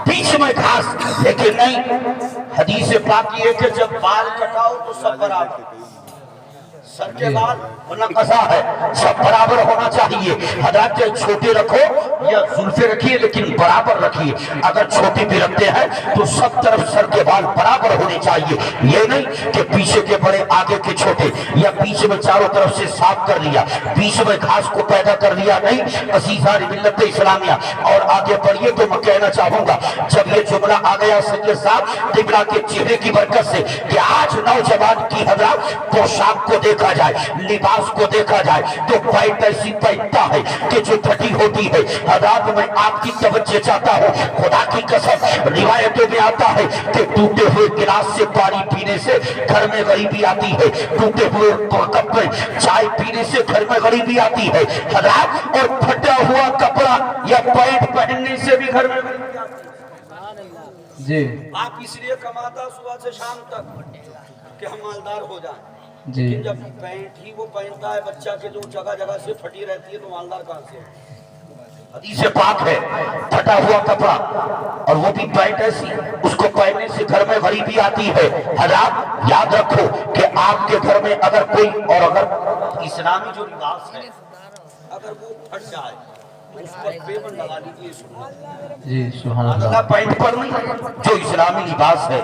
बीच में घास, लेकिन नहीं, हदीस पाक ये कि जब बाल कटाओ तो सब बराबर, सर के बाल नकसा है, सब बराबर होना चाहिए। हजरत छोटे रखो या जुल्फे रखिए, लेकिन बराबर रखिए। अगर छोटे भी रखते हैं तो सब तरफ सर के बाल बराबर होने चाहिए। ये नहीं कि पीछे के बड़े आगे के छोटे, या बीच में चारों तरफ से साफ कर लिया, बीच में घास को पैदा कर लिया, नहीं। अज़ीज़ान मिल्लत इस्लामिया, और आगे बढ़िए तो मैं कहना चाहूंगा, जब ये जुमला आ गया सैयद साहब क़िबला के चेहरे की बरकत से कि आज नौजवान की हजरत पोशाक को देखा जाए, लिबास को देखा जाए, तो पैंट ऐसी पहनता है कि जो फटी होती है। हजरत मैं आपकी तवज्जो चाहता हूँ, खुदा की कसम, रिवायतों में आता है कि टूटे हुए गिलास से पानी पीने से घर में गरीबी आती है, टूटे हुए कप में चाय पीने से घर में गरीबी आती है हजरत, और फटा हुआ कपड़ा या पैंट पहनने से भी घर में गरीबी आती है। जी आप इसलिए कमाता सुबह से शाम तक कि हम मालदार हो जाएं, जी। लेकिन जब पैंट ही वो पहनता है बच्चा के जो जगह जगह से फटी रहती है तो मालदार कहाँ से? हदीस पाक है, फटा हुआ कपड़ा और वो भी पैंट ऐसी, उसको पहनने से घर में गरीबी आती है। हजरत याद रखो कि आपके घर में अगर कोई, और अगर इस्लामी जो लिबास है अगर वो फट जाए तो उस पर पेबंद लगा लीजिए। जी सुभान अल्लाह। पैंट पर नहीं, जो इस्लामी लिबास है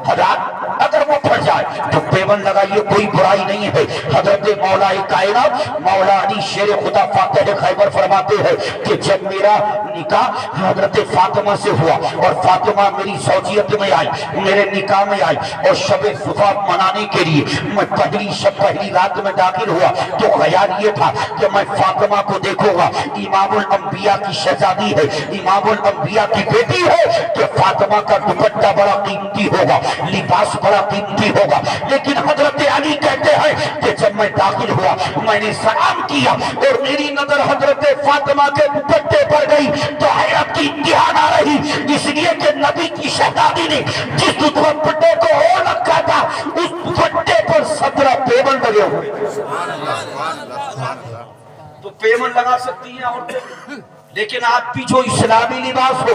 हजरत अगर वो फट जाए तो पेबंद लगाइए, कोई बुराई नहीं है। हजरत मौला कायनात मौला अली शेर खुदा फातिह खैबर फरमाते हैं कि जब मेरा निकाह हजरत फातिमा से हुआ और फातिमा मेरी ज़ौजियत में आई, मेरे निकाह में आई, और शब ज़ुफ़ा मनाने के लिए मैं पहली रात में दाखिल हुआ, तो ख्याल ये था कि मैं फातिमा को देखूंगा, इमामुल अंबिया की शहजादी है, इमामुल अंबिया की बेटी है, कि फातिमा का दुपट्टा बड़ा कीमती होगा, लिबास बड़ा कीमती होगा। लेकिन हजरत अली कहते हैं कि जब मैं दाखिल हुआ मैंने सलाम किया और मेरी नजर हजरत फातिमा के दुपट्टे पर गई तो हैरत की इंतहा ना रही, इसलिए कि नबी की शहजादी ने जिस दुपट्टे को ओढ़ रखा था उस दुपट्टे पर 17 पेबंद लगे हुए। तो पेबंद लगा सकती हैं औरतें, लेकिन आप भी जो इस्लामी लिबास हो,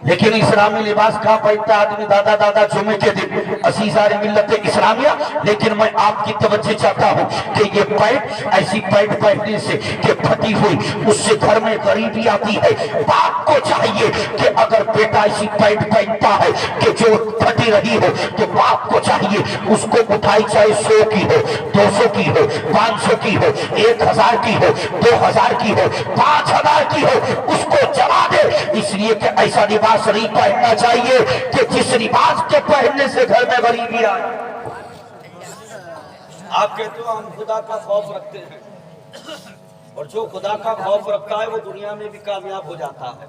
लेकिन इस्लामी लिबास कहाँ पहनता आदमी दादा दादा जुमे के दिन, अज़ीज़ान मिल्लत इस्लामिया। लेकिन मैं आपकी तवज्जो चाहता हूँ कि ये पैंट ऐसी पैंट पहनने से कि फटी हुई, उससे घर में गरीबी आती है। बाप को चाहिए कि अगर बेटा ऐसी पैंट पहनता है कि जो फटी रही हो, तो बाप को चाहिए उसको उठाई, चाहे 100 की हो, 200 की हो, 500 की हो, 1000 की हो, 2000 की हो, 5000 की हो, उसको जला दे, इसलिए कि ऐसा लिबास नहीं पहनना चाहिए कि जिस लिबास के पहनने से घर में गरीबी आए। आप कहते हो हम खुदा का खौफ रखते हैं, और जो खुदा का खौफ रखता है वो दुनिया में भी कामयाब हो जाता है।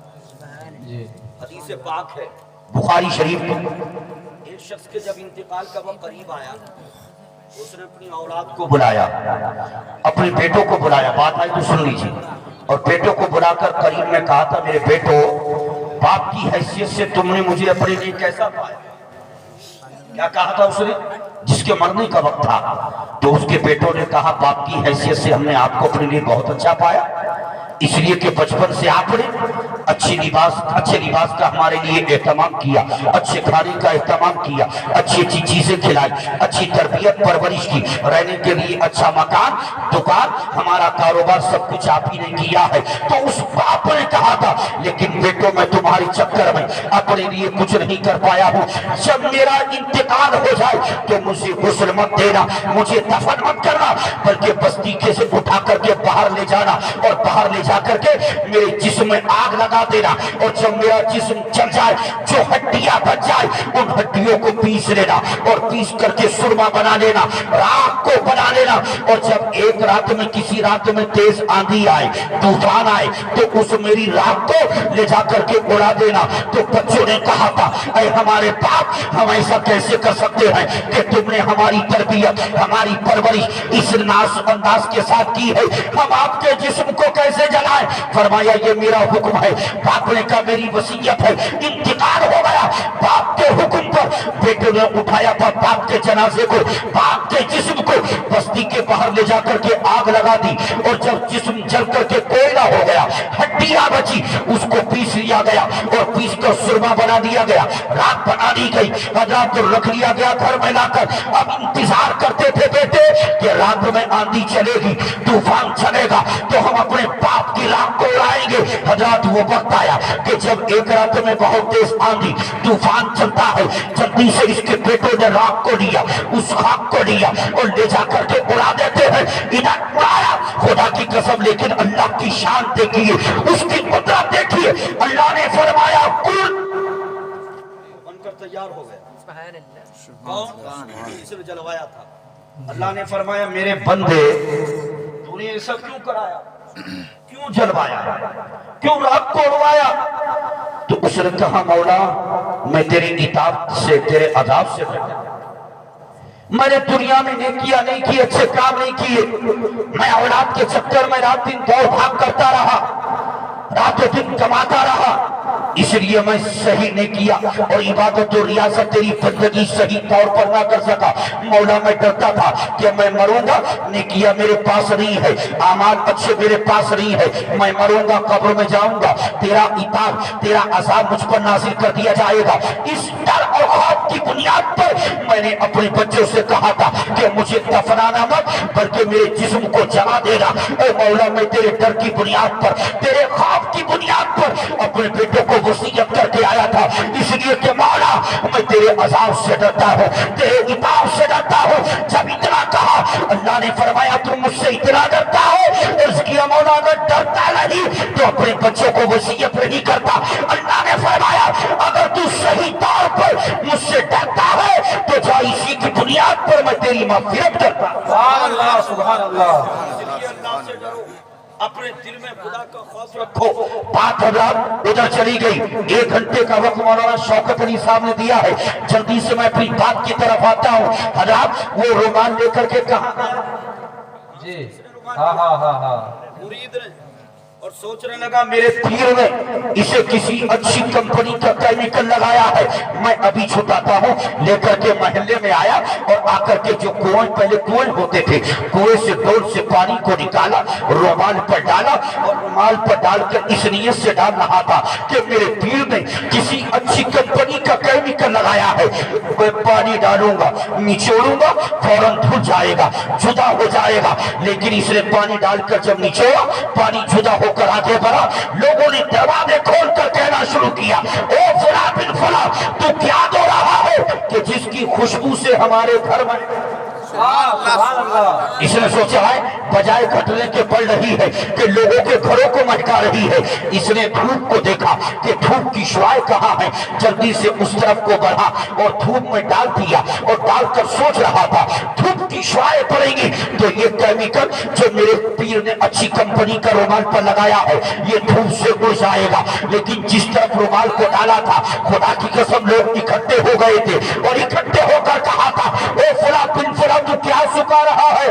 जी हदीस पाक है बुखारी शरीफ में, एक शख्स के जब इंतकाल का वक्त करीब आया, उसने अपनी औलाद को बुलाया, अपने बेटों को बुलाया, बात आई तो सुन लीजिए, और बेटों को बुलाकर करीब में कहा था, मेरे बेटो, बाप की हैसियत से तुमने मुझे अपने लिए कैसा पाया? क्या कहा था उसने? जिसके मरने का वक्त था, तो उसके बेटों ने कहा, बाप की हैसियत से हमने आपको अपने लिए बहुत अच्छा पाया, इसलिए कि बचपन से आपने अच्छे लिबास का हमारे लिए एहतमाम किया, अच्छे खाने का एहतमाम किया, अच्छी अच्छी चीजें खिलाई, अच्छी तरबियत परवरिश की, रहने के लिए अच्छा मकान, दुकान, हमारा कारोबार सब कुछ आप ही ने किया है। तो उस बाप ने कहा था, लेकिन बेटो मैं तुम्हारे चक्कर में अपने लिए कुछ नहीं कर पाया हूँ, जब मेरा इंतकाल हो जाए तो मुझे गुस्ल मत देना, मुझे दफन मत करना, बल्कि बस्ती के से उठा करके बाहर ले जाना, और बाहर ले जाकर के मेरे जिस्म में आग लगा देना, और जब मेरा जिस्म जल जाए, जो हड्डियां बच जाए, उन हड्डियों को पीस लेना, और पीस करके सुरमा बना लेना, राख को बना लेना, और जब एक रात में किसी रात में तेज आंधी आए, तूफान आए, तो उस मेरी राख को ले जाकर के उड़ा देना। तो बच्चों ने कहा था, अरे हमारे बाप, हम ऐसा कैसे कर सकते हैं कि तुमने हमारी तरबियत, हमारी परवरिश इस अंदाज के साथ की है, हम आपके जिस्म को कैसे जलाएं? फरमाया, ये मेरा हुक्म है। बाप ने कहा, मेरी वसीयत है। इंतकाल हो गया, बाप के हुक्म पर बेटे ने उठाया था बाप के जनाजे को, बाप के जिस्म को बस्ती के बाहर ले जाकर के आग लगा दी, और जब जिस्म जल करके कोयला हो गया, हड्डी दीया बची उसको पीस लिया गया और पीस कर सुरमा बना दिया गया। रात बना दी गई, रात को रख लिया गया घर में लाकर। अब इंतजार करते थे बेटे कि रात में आंधी चलेगी, तूफान चलेगा तो हम अपने बाप की राख को उड़ाएंगे। हजरत वो वक्त आया कि जब एक रात में बहुत तेज आंधी तूफान चलता है, जल्दी से इसके बेटों ने राख को लिया, उस खाक को लिया और ले जा करके उड़ा देते हैं। इधर उड़ाया, खुदा की कसम, लेकिन अल्लाह की शान देखिए, उसकी कुदरत देखिए। अल्लाह ने फरमाया कुल बनकर तैयार हो गया। कौन? इसने जलवाया था। अल्लाह ने फरमाया मेरे बंदे तूने ये सब क्यों कराया, क्यों जलवाया, क्यों रात को उड़वाया? तो उसने कहा मौला मैं तेरी इताअत से, तेरे अज़ाब से डरता हूं। मैंने दुनिया में नेकियां नहीं की, अच्छे काम नहीं किए, मैं औलाद के चक्कर में रात दिन दौड़ भाग करता रहा, रातों दिन कमाता रहा, इसलिए मैं सही नहीं किया और इबादत और रियासत तेरी बंदगी सही तौर पर ना कर सका। मौला मैं डरता था कि मैं मरूंगा, नेकिया मेरे पास नहीं है, आमाल अच्छे मेरे पास नहीं है, मैं मरूंगा, कब्र में जाऊंगा, तेरा इताब, तेरा अज़ाब मुझ पर नाज़िल कर दिया जाएगा। इस डर और खौफ की बुनियाद पर मैंने अपने बच्चों से कहा था कि मुझे दफनाना मत बल्कि मेरे जिस्म को जला देना। ओ मौला मैं तेरे डर की बुनियाद पर, तेरे खौफ की बुनियाद पर अपने बेटों को वसीयत करके आया था, इसलिए कि मौला मैं तेरे अज़ाब से डरता हूँ, तेरे इताब से डरता हूँ। जब इतना कहा अल्लाह ने फरमाया तुम मुझसे इतना डरता हो, इसकी मौला अगर डरता नहीं तो अपने बच्चों को वसीयत नहीं करता। अल्लाह ने फरमाया अगर तू सही तौर पर मुझसे डरता है तो जा इसी की बुनियाद पर मैं तेरी मग़फ़िरत करता हूं। सुभान अल्लाह, सुभान अल्लाह। इसलिए अल्लाह से डरो, अपने दिल में खुदा का खौफ रखो। बात हज़रात उधर चली गई। 1 घंटे का वक्त मौलाना शौकत अली साहब ने दिया है, जल्दी से मैं अपनी बात की तरफ आता हूँ। हज़रात वो रुमाल लेकर के कहाँ गया जी? हाँ हाँ हाँ हाँ। मुरीद ने और सोचने लगा मेरे पीर ने इसे किसी अच्छी कंपनी का केमिकल लगाया है, मैं अभी छुटाता हूँ। लेकर के महल्ले में आया और आकर के जो कुएं, पहले कुएं होते थे, कुएं से डोल से पानी को निकाला, रुमाल पर डाला और रुमाल पर डालकर इस नियत से डाल रहा था कि मेरे पीर ने किसी अच्छी कंपनी का केमिकल लगाया है, मैं पानी डालूंगा, निचोड़ूंगा, फौरन धुल जाएगा, जुदा हो जाएगा। लेकिन इसने पानी डालकर जब निचोड़ा, पानी जुदा कर आगे बढ़ा, लोगों ने दरवाजे खोलकर कहना शुरू किया ओ फला बिन फला तू क्या दो रहा है कि जिसकी खुशबू से हमारे घर में इसने सोचा है बजाय घटने के पड़ रही है कि लोगों के घरों को महका रही है। इसने धूप को देखा कि धूप की शुआएं कहाँ है, जल्दी से उस तरफ को बढ़ा और धूप में डाल दिया और डालकर सोच रहा था धूप की शुआएं पड़ेंगी तो ये केमिकल जो मेरे पीर ने अच्छी कंपनी का रुमाल पर लगाया है ये धूप से उड़ जाएगा। लेकिन जिस तरफ रुमाल को डाला था खुदा की कसम लोग इकट्ठे हो गए थे और इकट्ठे होकर कहा था ओ फला बिन फला तू क्या सुखा रहा है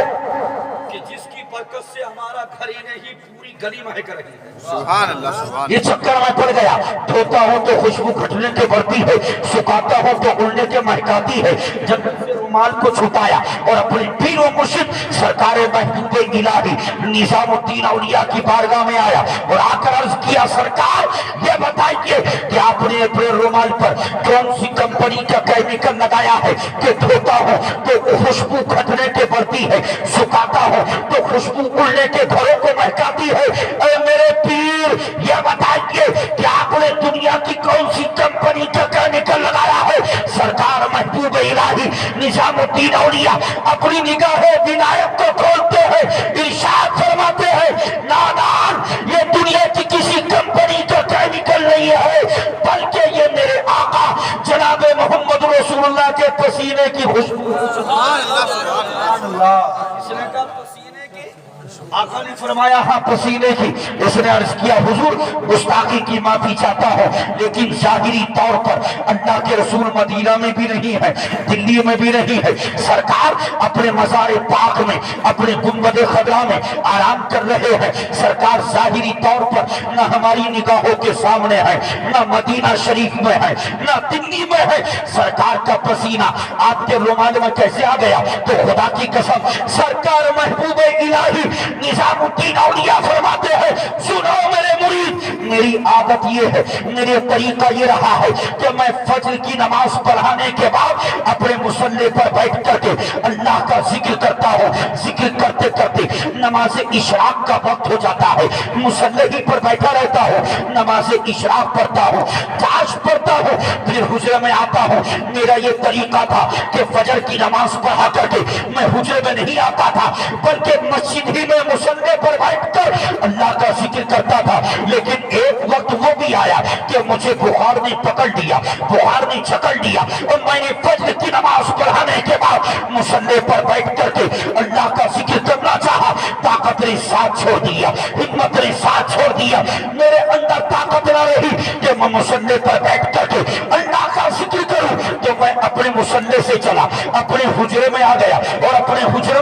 कि जिसकी बरकत से हमारा घर ही नहीं पूरी गली महक रही है। सुभान अल्लाह, सुभान। ये चक्कर में पड़ गया, धोता हूं तो खुशबू घटने के बढ़ती है, सुखाता हूं तो उड़ने के महकाती है। जब से रुमाल को छुटाया और अपने पीर व मुर्शिद सरकार महबूब इलाही निजामुद्दीन औलिया की बारगाह में आया और आकर अर्ज किया सरकार ये बताइए कि आपने अपने रुमाल पर कौन सी कंपनी का केमिकल लगाया है कि धोता हूं तो खुशबू घटने के बढ़ती है, सुखाता हूं तो खुशबू उड़ने के घरों को महकाती है। अरे मेरे पीर ये बताइए कि आपने दुनिया की कौन सी कंपनी का केमिकल लगाया है? सरकार महबूब इलाही निजामुद्दीन औलिया अपनी निगाहें विनायक को खोलते हैं, इरशाद फरमाते हैं नादान ये दुनिया की किसी कंपनी का केमिकल नहीं है बल्कि ये मेरे आका जनाब मोहम्मद रसूलुल्लाह के पसीने की खुशबू। सुभान अल्लाह, सुभान अल्लाह। इसने कहा पसीने की, आका ने फरमाया हाँ पसीने की। इसने अर्ज किया हुजूर गुस्ताखी की माफी चाहता हूँ लेकिन जाहिरी तौर पर अल्लाह के रसूल मदीना में भी नहीं है, दिल्ली में भी नहीं है, सरकार अपने मज़ार पाक में अपने गुंबद खदरा में आराम कर रहे हैं। सरकार जाहिरी तौर पर न हमारी निगाहों के सामने है, न मदीना शरीफ में है, न दिल्ली में है। सरकार का पसीना आपके रुमाल में कैसे आ गया? तो खुदा की कसम सरकार महबूब इलाही निजामुद्दीन औलिया फरमाते हैं, सुनो मेरे मुरीद, मेरी आदत ये है, मेरे तरीका ये रहा है कि मैं फजर की नमाज पढ़ाने के बाद अपने मुसल्ले पर बैठ करके अल्लाह का जिक्र करता हूँ। जिक्र करते करते नमाज इशराक का वक्त हो जाता है, मुसल्ले ही पर बैठा रहता हूँ, नमाज इशराक पढ़ता हूँ, ताश पढ़ता हूँ, फिर हुजरे में आता हूँ। मेरा ये तरीका था कि फजर की नमाज पढ़ा करके मैं हुजरे में नहीं आता था, बल्कि मस्जिद ही में मुसल्ले पर बैठकर अल्लाह का जिक्र करता था। लेकिन एक वक्त वो भी आया कि मुझे बुखार ने पकड़ लिया, बुखार ने जकड़ लिया, और मैंने फजर की नमाज पढ़ाने के बाद मुसल्ले पर बैठ करके अल्लाह का जिक्र करना चाहा, ताकत ने साथ छोड़ दिया, हिम्मत ने साथ छोड़ दिया, मेरे अंदर ताकत न रही कि मैं मुसल्ले पर बैठ करके अल्लाह का जिक्र करूं। तो मैं अपने मुसल्ले से चला, अपने हुजरे में आ गया और अपने हुजरे